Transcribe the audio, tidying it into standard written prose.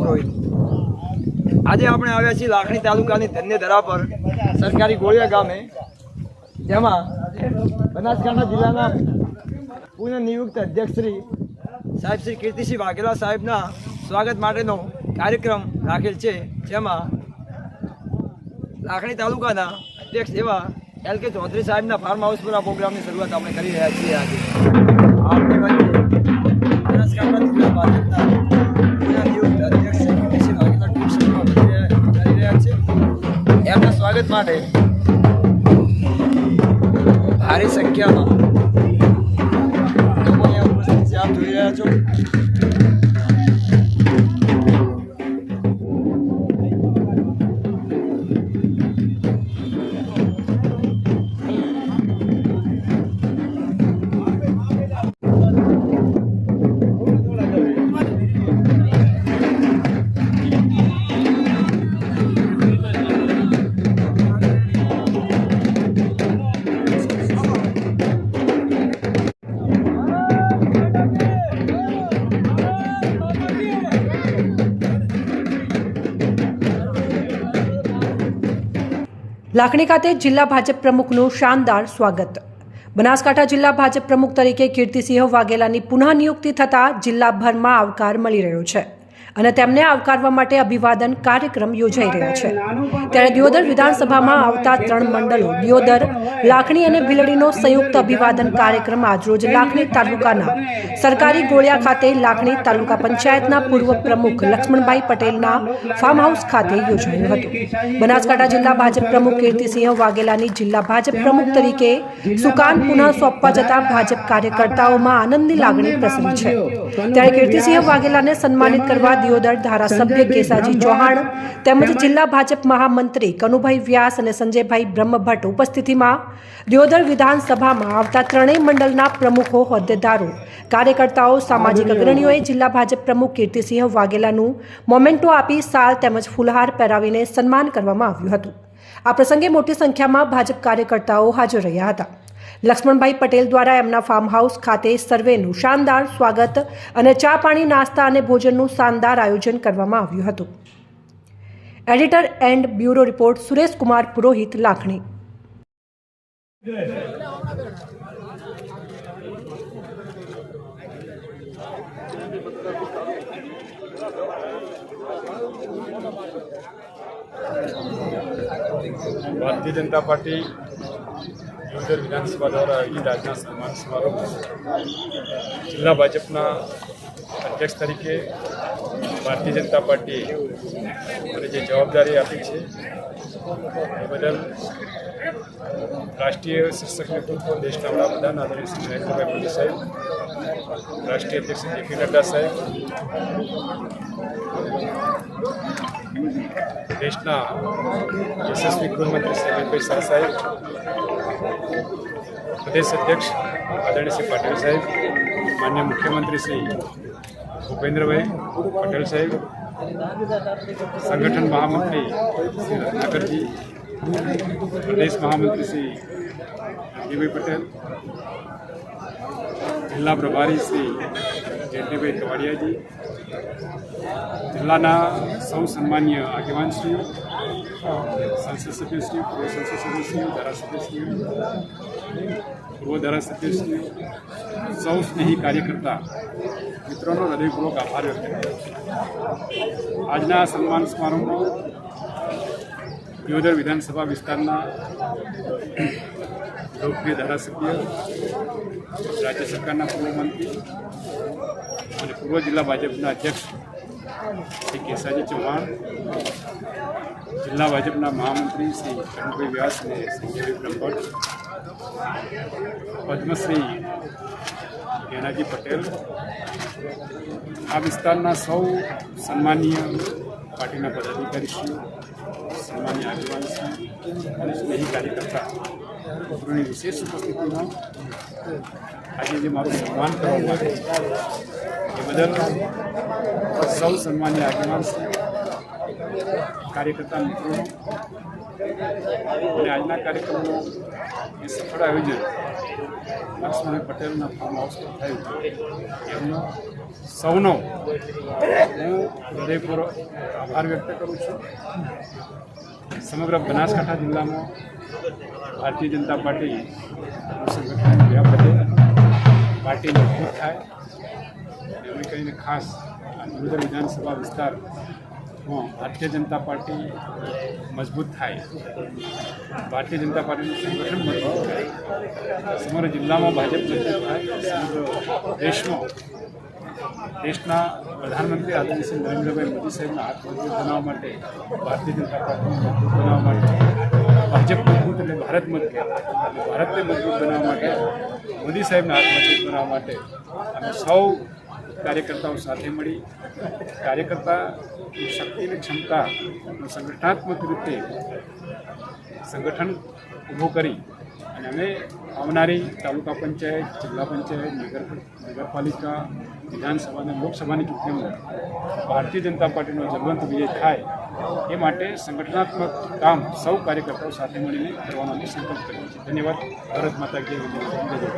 પુરોહિત। આજે આપણે આવ્યા છીએ લાખણી તાલુકાની ધન્યધરા પર સરકારી ગોળિયા ગામે, જેમાં બનાસકાંઠા જિલ્લાના પુનઃ નિયુક્ત અધ્યક્ષ શ્રી સાહેબ શ્રી કીર્તિસિંહ વાઘેલા સાહેબના સ્વાગત માટેનો કાર્યક્રમ રાખેલ છે, જેમાં લાખણી તાલુકાના અધ્યક્ષ એવા LK ચૌધરી સાહેબના ફાર્મ હાઉસ પર આ પ્રોગ્રામની શરૂઆત આપણે કરી રહ્યા છીએ। આજે આપની વચ્ચે બનાસકાંઠા જિલ્લા ભાજપના પુનઃ નિયુક્ત અધ્યક્ષ શ્રી કીર્તિસિંહ વાઘેલા ટૂંક કરી રહ્યા છે। એમના સ્વાગત માટે ભારે સંખ્યામાં લોકો અહીંયા ઉપસ્થિત છે, આપ જોઈ રહ્યા છો। લાખણી ખાતે જિલ્લા ભાજપ પ્રમુખનું શાનદાર સ્વાગત। બનાસકાંઠા જિલ્લા ભાજપ પ્રમુખ તરીકે કીર્તિસિંહ વાઘેલાની પુનઃ નિયુક્તિ થતાં જિલ્લાભરમાં આવકાર મળી રહ્યો છે અને તેમને આવકારવા માટે અભિવાદન કાર્યક્રમ યોજાઈ રહ્યા છે। ત્યારે દિયોદર વિધાનસભામાં આવતા 3 મંડળો દિયોદર, લાખણી અને ભીલડીનો સંયુક્ત અભિવાદન કાર્યક્રમ આજરોજ લાખણી તાલુકાના સરકારી ગોળિયા ખાતે લાખણી તાલુકા પંચાયતના પૂર્વ પ્રમુખ લક્ષ્મણભાઈ પટેલના ફાર્મ હાઉસ ખાતે યોજાયું હતું। બનાસકાંઠા જિલ્લા ભાજપ પ્રમુખ કીર્તિસિંહ વાઘેલાની જિલ્લા ભાજપ પ્રમુખ તરીકે સુકાન પુનઃ સોંપવા જતા ભાજપ કાર્યકર્તાઓમાં આનંદની લાગણી પ્રસરી છે। ત્યારે કીર્તિસિંહ વાઘેલાને સન્માનિત કરવા દિયોદર ધારાસભ્ય કેસાજી ચૌહાણ તેમજ જિલ્લા ભાજપ મહામંત્રી કનુભાઈ વ્યાસ અને સંજયભાઈ બ્રહ્મભટ્ટ ઉપસ્થિતિમાં દિયોદર વિધાનસભામાં આવતા 3 મંડળના પ્રમુખો, હોદ્દેદારો, કાર્યકર્તાઓ, સામાજિક અગ્રણીઓએ જિલ્લા ભાજપ પ્રમુખ કીર્તિસિંહ વાઘેલાનું મોમેન્ટો આપી શાલ તેમજ ફૂલહાર પહેરાવીને સન્માન કરવામાં આવ્યું હતું। આ પ્રસંગે મોટી સંખ્યામાં ભાજપ કાર્યકર્તાઓ હાજર રહ્યા હતા। લક્ષ્મણભાઈ પટેલ દ્વારા એમના ફાર્મ હાઉસ ખાતે સર્વેનું શાનદાર સ્વાગત અને ચા પાણી, નાસ્તા અને ભોજનનું શાનદાર આયોજન કરવામાં આવ્યું હતું। Editor and bureau report Suresh Kumar Purohit, Lakhani. Bharatiya Janata party दियोદર विधानसभा द्वारा आयोजित આજના સન્માન સમારોહ જિલ્લા ભાજપના અધ્યક્ષ તરીકે ભારતીય જનતા પાર્ટી મને જે જવાબદારી આપી છે એ બદલ રાષ્ટ્રીય શિક્ષક નેતૃત્વ, દેશના વડાપ્રધાન આદરણીય શ્રી નરેન્દ્રભાઈ મોદી સાહેબ, રાષ્ટ્રીય અધ્યક્ષ JP નડ્ડા સાહેબ, દેશના યશસ્વી ગૃહમંત્રી શ્રી અમિતભાઈ શાહ સાહેબ, પ્રદેશ અધ્યક્ષ આદરણીય શ્રી પાટીલ સાહેબ, માન્ય મુખ્યમંત્રી શ્રી ભૂપેન્દ્રભાઈ પટેલ સાહેબ, સંગઠન મહામંત્રી શ્રી રત્નાકરજી, પ્રદેશ મહામંત્રી શ્રી રણજીભાઈ પટેલ, જિલ્લા પ્રભારી શ્રી જેટલીભાઈ કવાડિયાજી, જિલ્લાના સૌ સન્માન્ય આગેવાનશ્રીઓ, સંસદ સભ્યશ્રીઓ, પૂર્વ સંસદ સભ્યશ્રીઓ, ધારાસભ્યશ્રીઓ, પૂર્વ ધારાસભ્યશ્રીઓ, સૌ સ્નેહી કાર્યકર્તા મિત્રોનો હૃદયપૂર્વક આભાર વ્યક્ત કર્યો છે। આજના સન્માન સમારોહમાં દિયોદર વિધાનસભા વિસ્તારના લોકપ્રિય ધારાસભ્ય, રાજ્ય સરકારના પૂર્વ મંત્રી અને પૂર્વ જિલ્લા ભાજપના અધ્યક્ષ શ્રી કેસાજી ચૌહાણ, જિલ્લા ભાજપના મહામંત્રી શ્રી કનુભાઈ વ્યાસ અને સંજયભાઈ બ્રહ્મભટ્ટ, પદ્મશ્રી ગેનાજી પટેલ, આ વિસ્તારના સૌ સન્માનીય પાર્ટીના પદાધિકારીશ્રીઓ, સન્માનીય આગેવાનશ્રીઓ અને સ્નેહી કાર્યકર્તા મિત્રોની વિશેષ ઉપસ્થિતિમાં આજે જે મારું સન્માન કરવામાં આવે છે એ બદલ સૌ સન્માનીય આગેવાનશ્રીઓ, કાર્યકર્તા મિત્રોનો અને આજના કાર્યક્રમનું એ સફળ આયોજન લક્ષ્મણભાઈ પટેલના ફાર્મ હાઉસ પર થયું એમનો સૌનો હું હૃદયપૂર્વક આભાર વ્યક્ત કરું છું. સમગ્ર બનાસકાંઠા જિલ્લામાં ભારતીય જનતા પાર્ટી સંગઠન વ્યાપ વધે, પાર્ટી મજબૂત થાય અને અમે કહીને ખાસ આ દિયોદર વિધાનસભા વિસ્તારમાં ભારતીય જનતા પાર્ટી મજબૂત થાય, ભારતીય જનતા પાર્ટીનું સંગઠન મજબૂત થાય, સમગ્ર જિલ્લામાં ભાજપ મજબૂત થાય, સમગ્ર દેશના પ્રધાનમંત્રી આદરણીય શ્રી નરેન્દ્રભાઈ મોદી સાહેબના હાથ મજબૂત બનાવવા માટે, ભારતીય જનતા પાર્ટીને મજબૂત બનાવવા માટે, ભાજપ મજબૂત એટલે ભારત મજબૂત, ભારતને મજબૂત બનાવવા માટે, મોદી સાહેબના હાથ મજબૂત બનાવવા માટે અમે સૌ કાર્યકર્તાઓ સાથે મળી કાર્યકર્તાની શક્તિ અને ક્ષમતા સંગઠનાત્મક રીતે સંગઠન ઊભું કરી અને અમે આવનારી તાલુકા પંચાયત, જિલ્લા પંચાયત, નગરપાલિકા, વિધાનસભા અને લોકસભાની ચૂંટણીમાં ભારતીય જનતા પાર્ટીનો જલવંત વિજય થાય એ માટે સંગઠનાત્મક કામ સૌ કાર્યકર્તાઓ સાથે મળીને કરવાનો અમે સંકલ્પ કર્યો છે. ધન્યવાદ. ભારત માતા કી જય.